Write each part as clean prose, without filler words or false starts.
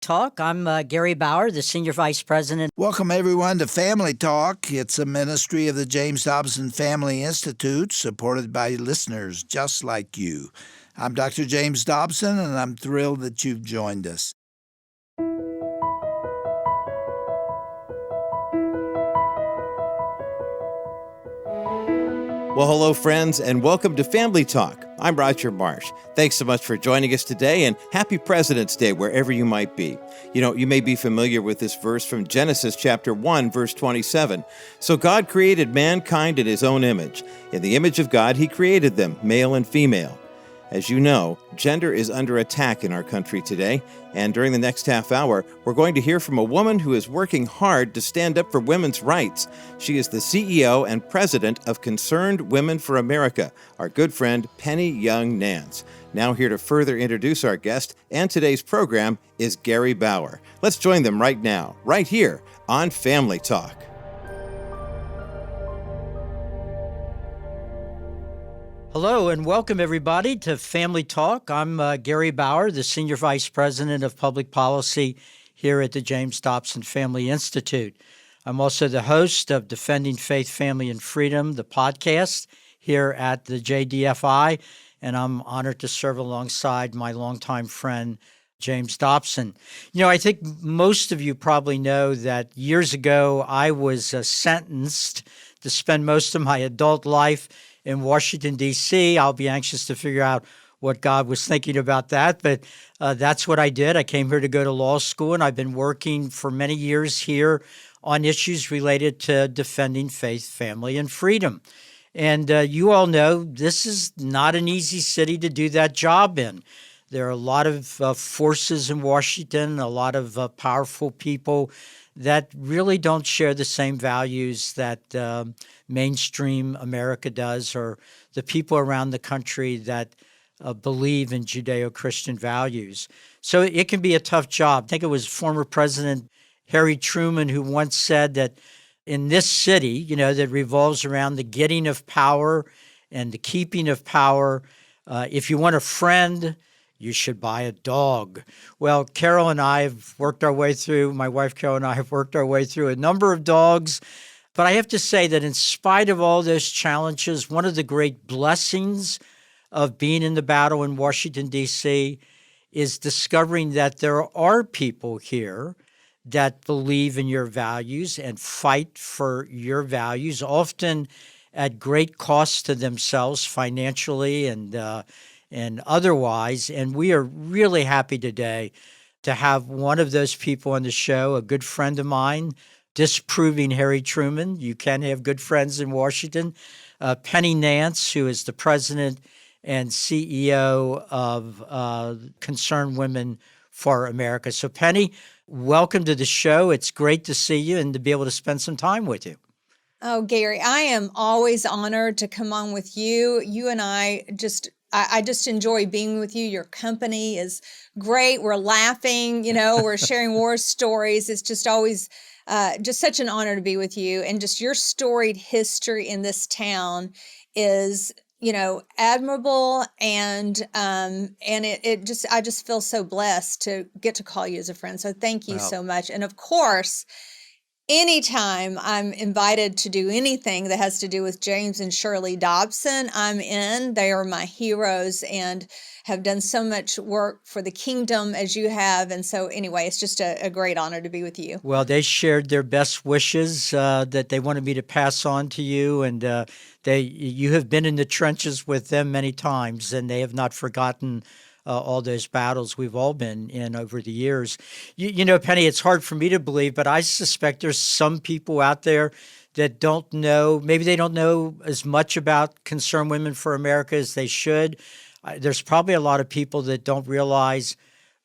Talk. I'm Gary Bauer, the Senior Vice President. Welcome, everyone, to Family Talk. It's a ministry of the James Dobson Family Institute, supported by listeners just like you. I'm Dr. James Dobson, and I'm thrilled that you've joined us. Well, hello, friends, and welcome to Family Talk. I'm Roger Marsh. Thanks so much for joining us today, and happy President's Day wherever you might be. You know, you may be familiar with this verse from Genesis chapter 1, verse 27. So God created mankind in his own image. In the image of God, he created them, male and female. As you know, gender is under attack in our country today, and during the next half hour, we're going to hear from a woman who is working hard to stand up for women's rights. She is the CEO and president of Concerned Women for America, our good friend Penny Young Nance. Now here to further introduce our guest and today's program is Gary Bauer. Let's join them right now, right here on Family Talk. Hello and welcome everybody to Family Talk. I'm Gary Bauer, the Senior Vice President of Public Policy here at the James Dobson Family Institute. I'm also the host of Defending Faith, Family, and Freedom, the podcast here at the JDFI, and I'm honored to serve alongside my longtime friend, James Dobson. You know, I think most of you probably know that years ago I was sentenced to spend most of my adult life in Washington, D.C. I'll be anxious to figure out what God was thinking about that, but that's what I did. I came here to go to law school, and I've been working for many years here on issues related to defending faith, family, and freedom. And you all know this is not an easy city to do that job in. There are a lot of forces in Washington, a lot of powerful people that really don't share the same values that mainstream America does, or the people around the country that believe in Judeo-Christian values. So it can be a tough job. I think it was former President Harry Truman who once said that in this city, you know, that revolves around the getting of power and the keeping of power, if you want a friend, you should buy a dog. Well, Carol and I have worked our way through, my wife Carol and I have worked our way through a number of dogs. But I have to say that in spite of all those challenges, one of the great blessings of being in the battle in Washington, D.C. is discovering that there are people here that believe in your values and fight for your values, often at great cost to themselves financially and otherwise. And we are really happy today to have one of those people on the show, a good friend of mine, disproving Harry Truman. You can have good friends in Washington. Penny Nance, who is the president and CEO of Concerned Women for America. So Penny, welcome to the show. It's great to see you and to be able to spend some time with you. Oh, Gary, I am always honored to come on with you. You and I just enjoy being with you. Your company is great. We're laughing, you know, we're sharing war stories. It's just always just such an honor to be with you. And just your storied history in this town is, you know, admirable. And I just feel so blessed to get to call you as a friend. So thank you so much. And of course, anytime I'm invited to do anything that has to do with James and Shirley Dobson, I'm in. They are my heroes and have done so much work for the kingdom as you have. And so anyway, it's just a great honor to be with you. Well, they shared their best wishes that they wanted me to pass on to you. And you have been in the trenches with them many times, and they have not forgotten all those battles we've all been in over the years. You know, Penny, it's hard for me to believe, but I suspect there's some people out there that don't know, maybe they don't know as much about Concerned Women for America as they should. There's probably a lot of people that don't realize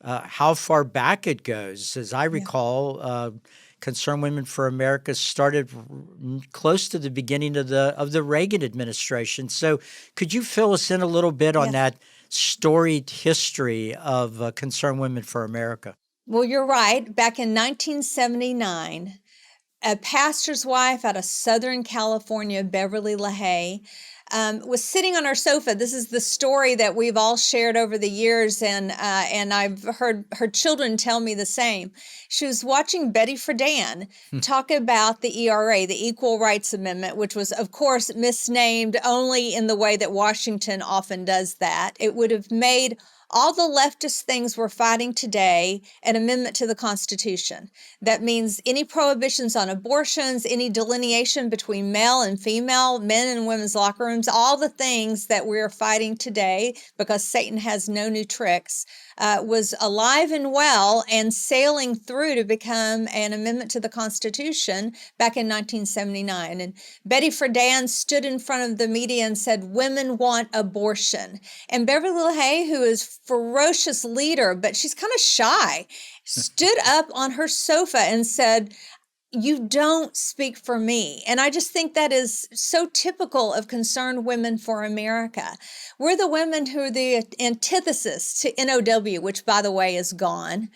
how far back it goes. As I recall, Concerned Women for America started close to the beginning of the Reagan administration. So could you fill us in a little bit on that storied history of Concerned Women for America? Well, you're right. Back in 1979, a pastor's wife out of Southern California, Beverly LaHaye, was sitting on our sofa. This is the story that we've all shared over the years, and I've heard her children tell me the same. She was watching Betty Friedan talk about the ERA, the Equal Rights Amendment, which was, of course, misnamed only in the way that Washington often does that. It would have made all the leftist things we're fighting today an amendment to the Constitution. That means any prohibitions on abortions, any delineation between male and female, men and women's locker rooms, all the things that we're fighting today because Satan has no new tricks, was alive and well and sailing through to become an amendment to the Constitution back in 1979. And Betty Friedan stood in front of the media and said, "Women want abortion." And Beverly LaHaye, who is ferocious leader, but she's kind of shy, stood up on her sofa and said, "You don't speak for me." And I just think that is so typical of Concerned Women for America. We're the women who are the antithesis to NOW, which, by the way, is gone.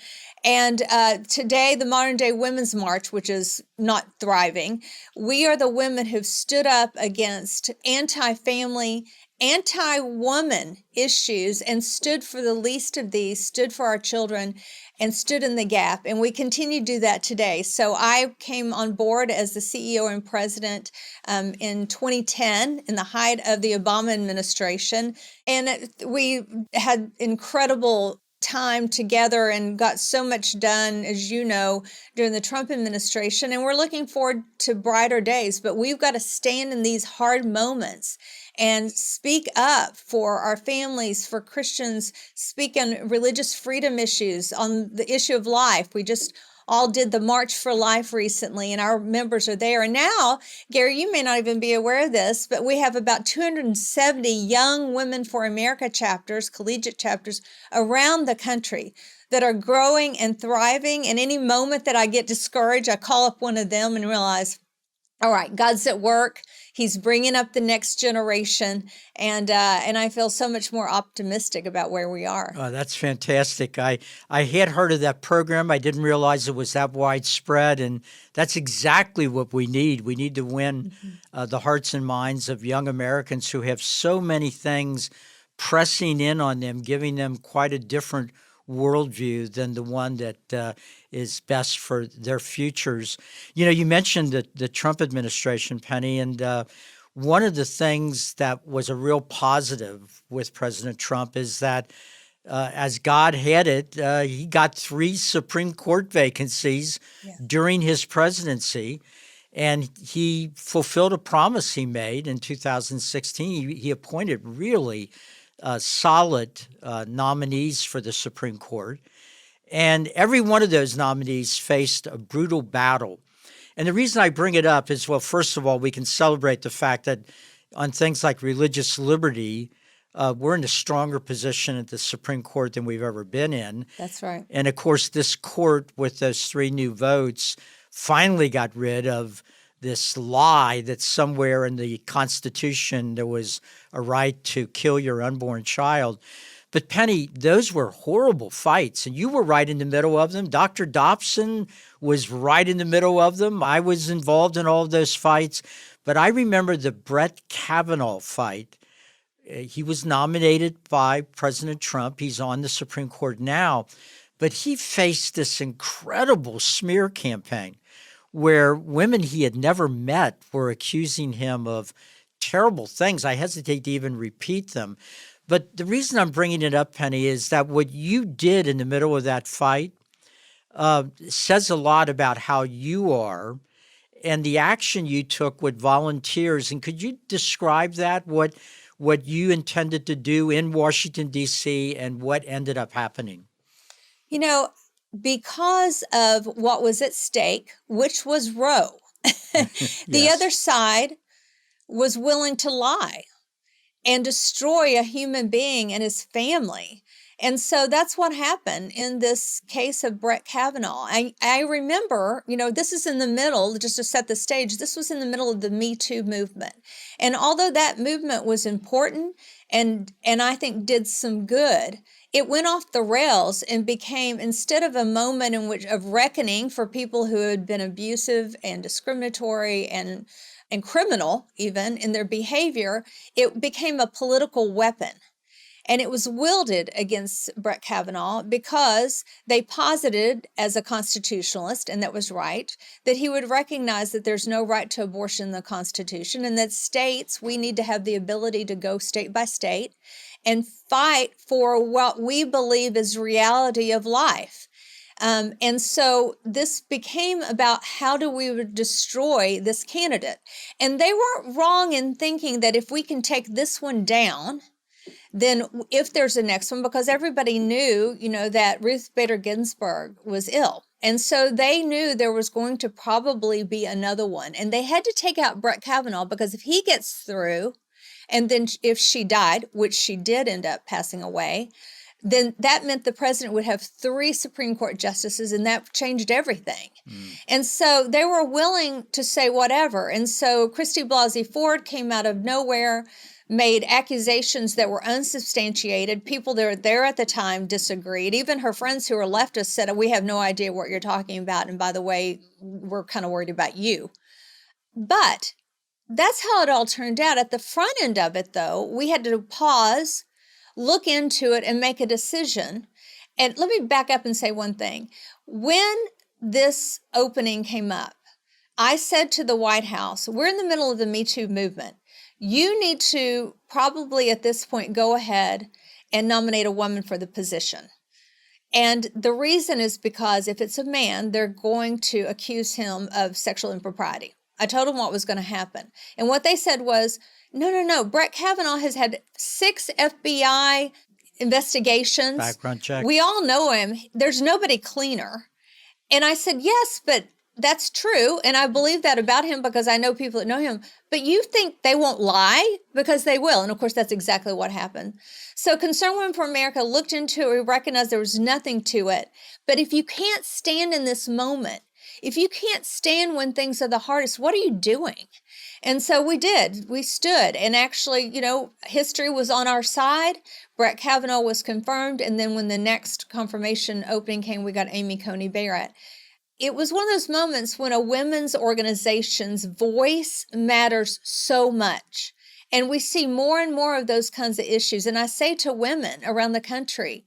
And today, the Modern Day Women's March, which is not thriving, we are the women who've stood up against anti-family, anti-woman issues and stood for the least of these, stood for our children, and stood in the gap. And we continue to do that today. So I came on board as the CEO and president in 2010, in the height of the Obama administration. And we had incredible time together and got so much done, as you know, during the Trump administration. And we're looking forward to brighter days. But we've got to stand in these hard moments and speak up for our families, for Christians, speak on religious freedom issues, on the issue of life. We just all did the March for Life recently, and our members are there. And now, Gary, you may not even be aware of this, but we have about 270 Young Women for America chapters, collegiate chapters, around the country that are growing and thriving. And any moment that I get discouraged, I call up one of them and realize, all right, God's at work. He's bringing up the next generation, and I feel so much more optimistic about where we are. Oh, that's fantastic. I had heard of that program. I didn't realize it was that widespread, and that's exactly what we need. We need to win the hearts and minds of young Americans who have so many things pressing in on them, giving them quite a different worldview than the one that is best for their futures. You know, you mentioned the Trump administration, Penny, and one of the things that was a real positive with President Trump is that as God had it, he got 3 Supreme Court vacancies during his presidency, and he fulfilled a promise he made in 2016. He appointed really solid nominees for the Supreme Court. And every one of those nominees faced a brutal battle. And the reason I bring it up is, well, first of all, we can celebrate the fact that on things like religious liberty, we're in a stronger position at the Supreme Court than we've ever been in. That's right. And of course, this court, with those 3 new votes, finally got rid of this lie that somewhere in the Constitution there was a right to kill your unborn child. But Penny, those were horrible fights, and you were right in the middle of them. Dr. Dobson was right in the middle of them. I was involved in all of those fights. But I remember the Brett Kavanaugh fight. He was nominated by President Trump. He's on the Supreme Court now. But he faced this incredible smear campaign where women he had never met were accusing him of terrible things. I hesitate to even repeat them. But the reason I'm bringing it up, Penny, is that what you did in the middle of that fight says a lot about how you are and the action you took with volunteers. And could you describe that, what you intended to do in Washington, D.C., and what ended up happening? You know, because of what was at stake, which was Roe, the other side was willing to lie and destroy a human being and his family. And so that's what happened in this case of Brett Kavanaugh. I remember, this is in the middle, just to set the stage, this was in the middle of the Me Too movement. And although that movement was important and I think did some good, it went off the rails and became, instead of a moment of reckoning for people who had been abusive and discriminatory and criminal even in their behavior, it became a political weapon. And it was wielded against Brett Kavanaugh because they posited, as a constitutionalist, and that was right, that he would recognize that there's no right to abortion in the Constitution, and that states, we need to have the ability to go state by state and fight for what we believe is reality of life. And so this became about how do we destroy this candidate. And they weren't wrong in thinking that if we can take this one down, then if there's a next one, because everybody knew, that Ruth Bader Ginsburg was ill. And so they knew there was going to probably be another one. And they had to take out Brett Kavanaugh because if he gets through, and then if she died, which she did end up passing away, then that meant the president would have 3 Supreme Court justices, and that changed everything. And so they were willing to say whatever. And so Christy Blasey Ford came out of nowhere, made accusations that were unsubstantiated. People that were there at the time disagreed. Even her friends who were leftists said, we have no idea what you're talking about. And by the way, we're kind of worried about you. But that's how it all turned out. At the front end of it, though, we had to pause, look into it, and make a decision. And let me back up and say one thing. When this opening came up, I said to the White House, we're in the middle of the Me Too movement. You need to probably at this point go ahead and nominate a woman for the position. And the reason is because if it's a man, they're going to accuse him of sexual impropriety. I told them what was going to happen. And what they said was, no. Brett Kavanaugh has had 6 FBI investigations. Background check. We all know him. There's nobody cleaner. And I said, yes, but that's true. And I believe that about him because I know people that know him. But you think they won't lie? Because they will. And of course, that's exactly what happened. So Concerned Women for America looked into it. We recognized there was nothing to it. But if you can't stand in this moment, if you can't stand when things are the hardest, what are you doing? And so we did. We stood. And actually, history was on our side. Brett Kavanaugh was confirmed. And then when the next confirmation opening came, we got Amy Coney Barrett. It was one of those moments when a women's organization's voice matters so much. And we see more and more of those kinds of issues. And I say to women around the country,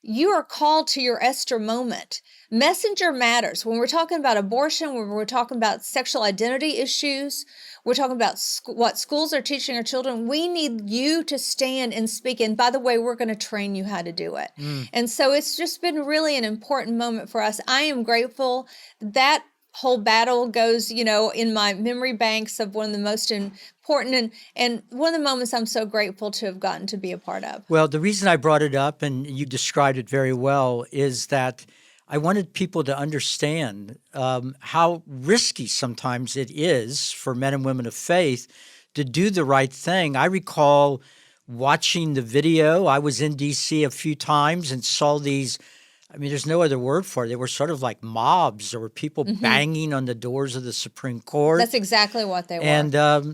you are called to your Esther moment. Messenger matters. When we're talking about abortion, when we're talking about sexual identity issues, we're talking about what schools are teaching our children. We need you to stand and speak. And by the way, we're going to train you how to do it. And so it's just been really an important moment for us. I am grateful that whole battle goes, in my memory banks of one of the most important and one of the moments I'm so grateful to have gotten to be a part of. Well, the reason I brought it up, and you described it very well, is that I wanted people to understand how risky sometimes it is for men and women of faith to do the right thing. I recall watching the video. I was in D.C. a few times and saw these, there's no other word for it. They were sort of like mobs. There were people banging on the doors of the Supreme Court. That's exactly what they were.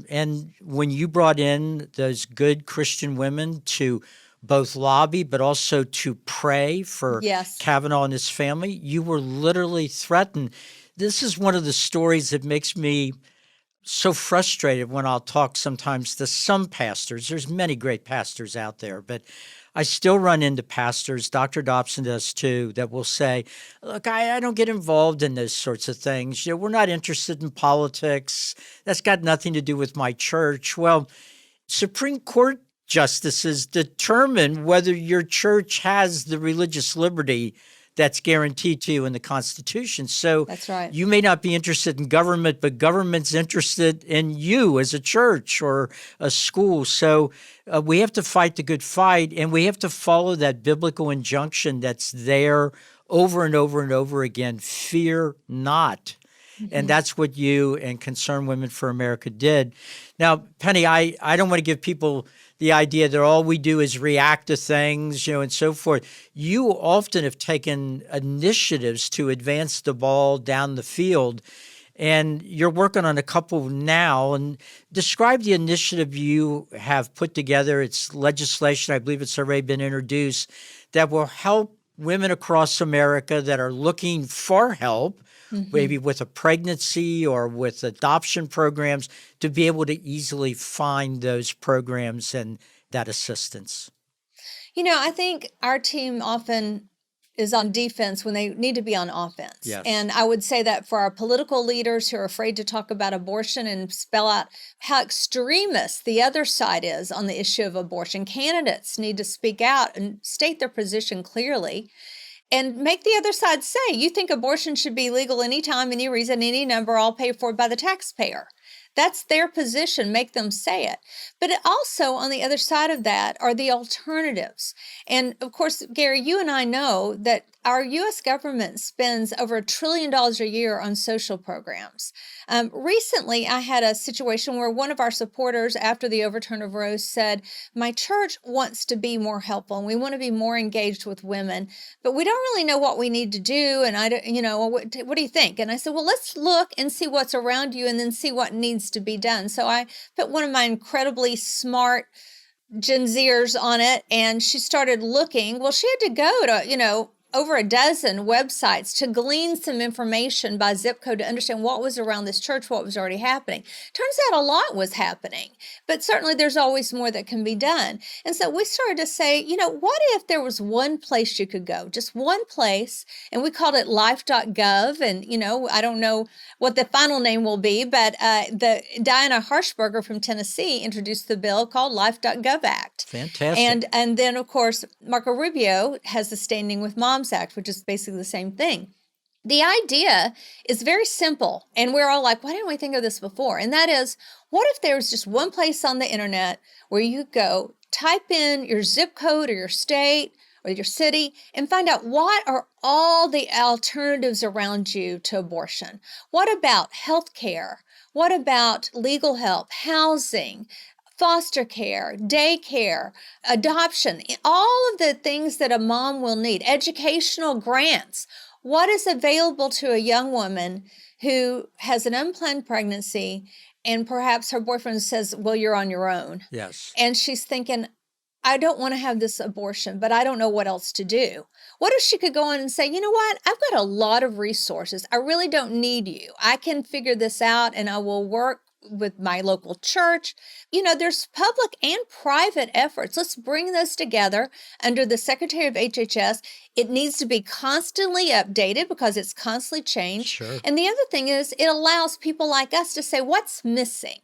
And when you brought in those good Christian women to both lobby, but also to pray for Kavanaugh and his family, you were literally threatened. This is one of the stories that makes me so frustrated when I'll talk sometimes to some pastors. There's many great pastors out there, but I still run into pastors, Dr. Dobson does too, that will say, look, I don't get involved in those sorts of things. We're not interested in politics. That's got nothing to do with my church. Well, Supreme Court justices determine whether your church has the religious liberty that's guaranteed to you in the Constitution. So that's right. You may not be interested in government, but government's interested in you as a church or a school. So we have to fight the good fight, and we have to follow that biblical injunction that's there over and over and over again. Fear not. And that's what you and Concerned Women for America did. Now, Penny, I don't want to give people the idea that all we do is react to things, and so forth. You often have taken initiatives to advance the ball down the field, and you're working on a couple now. And describe the initiative you have put together. It's legislation, I believe it's already been introduced, that will help women across America that are looking for help, maybe with a pregnancy or with adoption programs, to be able to easily find those programs and that assistance. I think our team often is on defense when they need to be on offense. Yes. And I would say that for our political leaders who are afraid to talk about abortion and spell out how extremist the other side is on the issue of abortion, candidates need to speak out and state their position clearly and make the other side say, you think abortion should be legal anytime, any reason, any number, all paid for by the taxpayer. That's their position. Make them say it. But also on the other side of that are the alternatives. And of course, Gary, you and I know that our U.S. government spends over $1 trillion a year on social programs. Recently, I had a situation where one of our supporters, after the overturn of Roe, said, my church wants to be more helpful and we want to be more engaged with women, but we don't really know what we need to do. And I don't, what do you think? And I said, well, let's look and see what's around you and then see what needs to be done. So I put one of my incredibly smart Gen Zers on it, and she started looking. Well, she had to go to, over a dozen websites to glean some information by zip code to understand what was around this church, what was already happening. Turns out a lot was happening, but certainly there's always more that can be done. And so we started to say, what if there was one place you could go, just one place, and we called it life.gov. And, I don't know what the final name will be, but the Diana Harshberger from Tennessee introduced the bill called Life.gov Act. Fantastic. And then, of course, Marco Rubio has the Standing with Moms Act, which is basically the same thing. The idea is very simple, and we're all like, why didn't we think of this before? And that is, what if there was just one place on the internet where you go, type in your zip code or your state or your city and find out what are all the alternatives around you to abortion? What about health care? What about legal help, housing, foster care, daycare, adoption, all of the things that a mom will need, educational grants? What is available to a young woman who has an unplanned pregnancy and perhaps her boyfriend says, well, you're on your own. Yes. And she's thinking, I don't want to have this abortion, but I don't know what else to do. What if she could go on and say, you know what? I've got a lot of resources. I really don't need you. I can figure this out and I will work with my local church. There's public and private efforts. Let's bring those together under the Secretary of HHS. It needs to be constantly updated because it's constantly changed. Sure. And the other thing is it allows people like us to say, what's missing?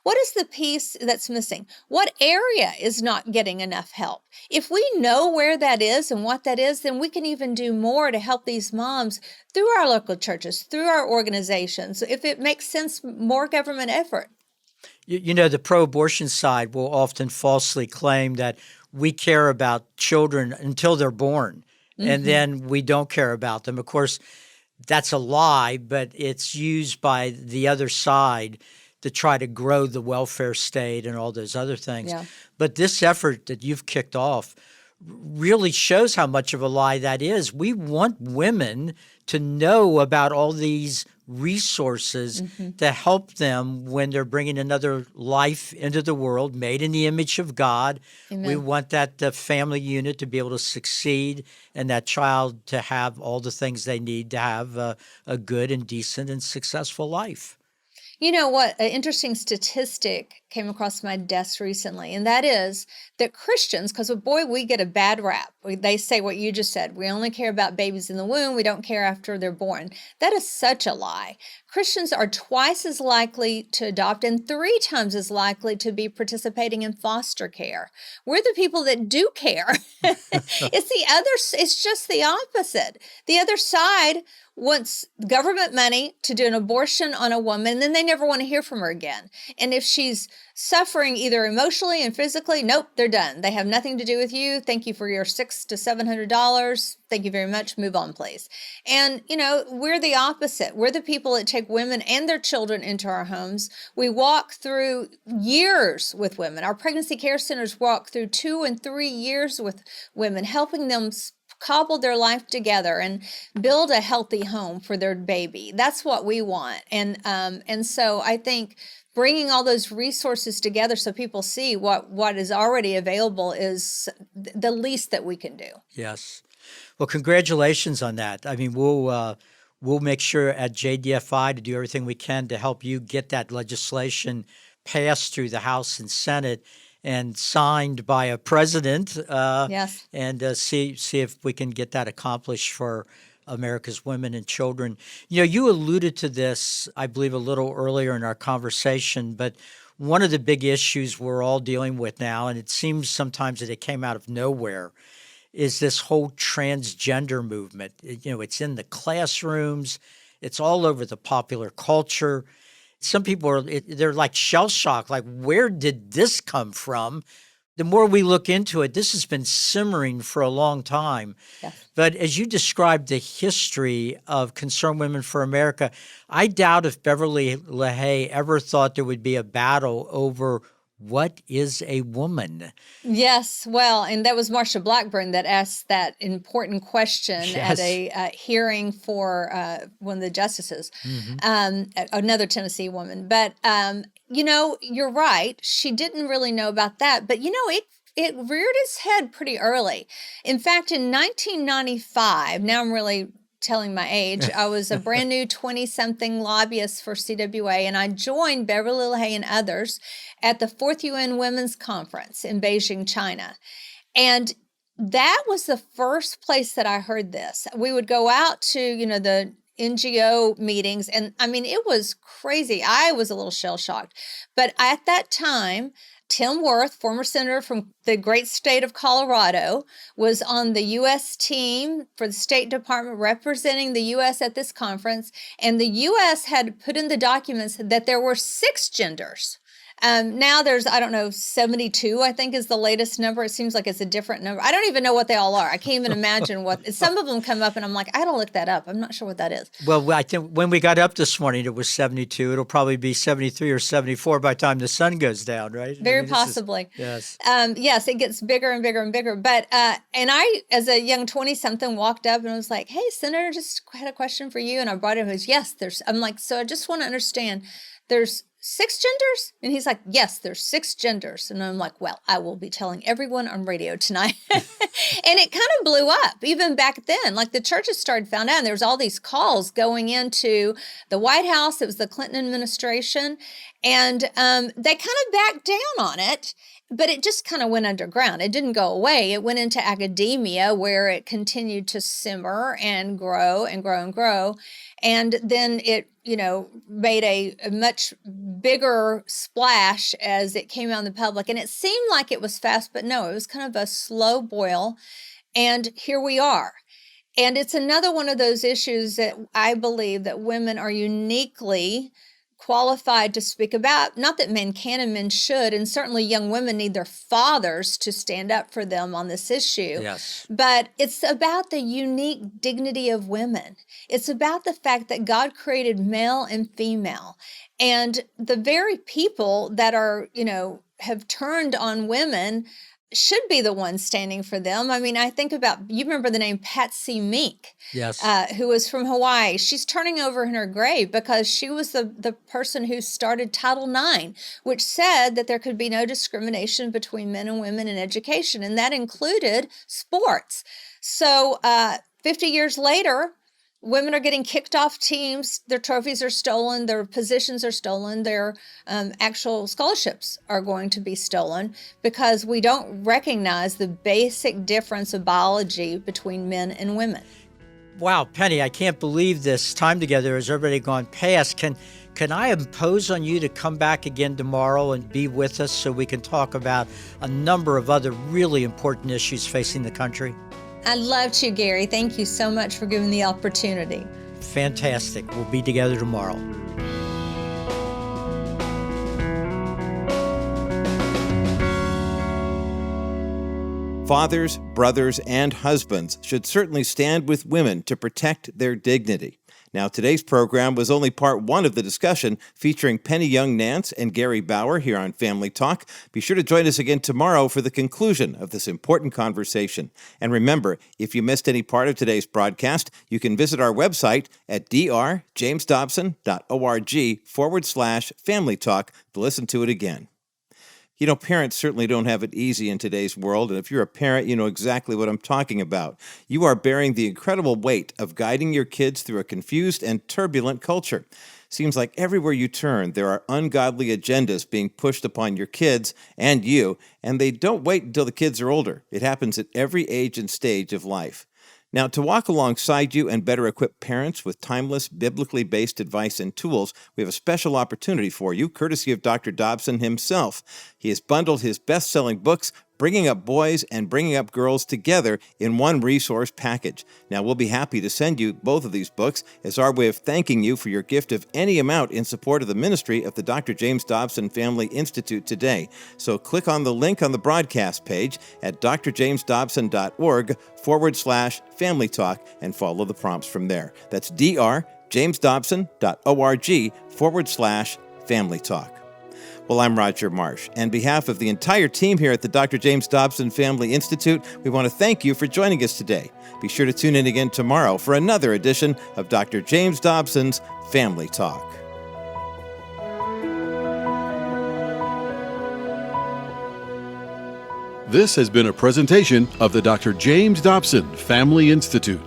What is the piece that's missing? What area is not getting enough help? If we know where that is and what that is, then we can even do more to help these moms through our local churches, through our organizations. If it makes sense, more government effort. The pro-abortion side will often falsely claim that we care about children until they're born, and then we don't care about them. Of course, that's a lie, but it's used by the other side to try to grow the welfare state and all those other things. Yeah. But this effort that you've kicked off really shows how much of a lie that is. We want women to know about all these resources to help them when they're bringing another life into the world, made in the image of God. Amen. We want that family unit to be able to succeed and that child to have all the things they need to have a good and decent and successful life. You know what? An interesting statistic came across my desk recently, and that is that Christians, because boy, we get a bad rap. They say what you just said. We only care about babies in the womb. We don't care after they're born. That is such a lie. Christians are twice as likely to adopt and 3 times as likely to be participating in foster care. We're the people that do care. It's just the opposite. The other side wants government money to do an abortion on a woman, and then they never want to hear from her again. And if she's suffering either emotionally and physically, nope, they're done. They have nothing to do with you. Thank you for your $600 to $700. Thank you very much. Move on, please. And, we're the opposite. We're the people that take women and their children into our homes. We walk through years with women. Our pregnancy care centers walk through 2 and 3 years with women, helping them cobble their life together and build a healthy home for their baby. That's what we want. And so I think bringing all those resources together so people see what is already available is the least that we can do. Yes. Well, congratulations on that. I mean, we'll make sure at JDFI to do everything we can to help you get that legislation passed through the House and Senate and signed by a president. Yes. And see if we can get that accomplished for America's women and children. You alluded to this, I believe, a little earlier in our conversation, but one of the big issues we're all dealing with now, and it seems sometimes that it came out of nowhere, is this whole transgender movement. It's in the classrooms. It's all over the popular culture. Some people they're like shell-shocked, like, where did this come from? The more we look into it, this has been simmering for a long time. Yes. But as you described the history of Concerned Women for America, I doubt if Beverly LaHaye ever thought there would be a battle over what is a woman? Yes, well, and that was Marsha Blackburn that asked that important question Yes. at a hearing for one of the justices, another Tennessee woman. But, you're right. She didn't really know about that. But, it reared its head pretty early. In fact, in 1995, now I'm really telling my age, I was a brand new 20-something lobbyist for CWA, and I joined Beverly LaHaye and others at the 4th UN Women's Conference in Beijing, China. And that was the first place that I heard this. We would go out to, the NGO meetings, and I mean, it was crazy. I was a little shell-shocked. But at that time, Tim Wirth, former senator from the great state of Colorado, was on the U.S. team for the State Department representing the U.S. at this conference. And the U.S. had put in the documents that there were 6 genders. Now there's, 72, I think is the latest number. It seems like it's a different number. I don't even know what they all are. I can't even imagine what, some of them come up and I'm like, I gotta look that up. I'm not sure what that is. Well, I think when we got up this morning, it was 72. It'll probably be 73 or 74 by the time the sun goes down, right? Very possibly. Yes. Yes, it gets bigger and bigger and bigger. But, and I, as a young 20-something, walked up and I was like, hey, Senator, just had a question for you. And I brought it up. He goes, yes, I'm like, so I just want to understand, there's 6 genders? And he's like, yes, there's 6 genders. And I'm like, well, I will be telling everyone on radio tonight. And it kind of blew up even back then. Like the churches found out, and there was all these calls going into the White House. It was the Clinton administration. And they kind of backed down on it. But it just kind of went underground. It didn't go away. It went into academia where it continued to simmer and grow and grow and grow. And then it, made a much bigger splash as it came out in the public. And it seemed like it was fast, but no, it was kind of a slow boil. And here we are. And it's another one of those issues that I believe that women are uniquely qualified to speak about. Not that men can and men should, and certainly young women need their fathers to stand up for them on this issue. Yes. But it's about the unique dignity of women. It's about the fact that God created male and female. And the very people that are, have turned on women should be the ones standing for them. I mean, I think about, you remember the name Patsy Mink, Yes. Who was from Hawaii. She's turning over in her grave because she was the person who started Title IX, which said that there could be no discrimination between men and women in education, and that included sports. So 50 years later, women are getting kicked off teams. Their trophies are stolen. Their positions are stolen. Their actual scholarships are going to be stolen because we don't recognize the basic difference of biology between men and women. Wow, Penny, I can't believe this time together has already gone past. Can I impose on you to come back again tomorrow and be with us so we can talk about a number of other really important issues facing the country? I'd love to, Gary. Thank you so much for giving the opportunity. Fantastic. We'll be together tomorrow. Fathers, brothers, and husbands should certainly stand with women to protect their dignity. Now, today's program was only part one of the discussion featuring Penny Young Nance and Gary Bauer here on Family Talk. Be sure to join us again tomorrow for the conclusion of this important conversation. And remember, if you missed any part of today's broadcast, you can visit our website at drjamesdobson.org/Family Talk to listen to it again. You know, parents certainly don't have it easy in today's world, and if you're a parent, you know exactly what I'm talking about. You are bearing the incredible weight of guiding your kids through a confused and turbulent culture. Seems like everywhere you turn, there are ungodly agendas being pushed upon your kids and you, and they don't wait until the kids are older. It happens at every age and stage of life. Now, to walk alongside you and better equip parents with timeless, biblically based advice and tools, we have a special opportunity for you, courtesy of Dr. Dobson himself. He has bundled his best-selling books, Bringing Up Boys and Bringing Up Girls, together in one resource package. Now, we'll be happy to send you both of these books as our way of thanking you for your gift of any amount in support of the ministry of the Dr. James Dobson Family Institute today. So click on the link on the broadcast page at drjamesdobson.org/Family Talk and follow the prompts from there. That's drjamesdobson.org/Family Talk. Well, I'm Roger Marsh. On behalf of the entire team here at the Dr. James Dobson Family Institute, we want to thank you for joining us today. Be sure to tune in again tomorrow for another edition of Dr. James Dobson's Family Talk. This has been a presentation of the Dr. James Dobson Family Institute.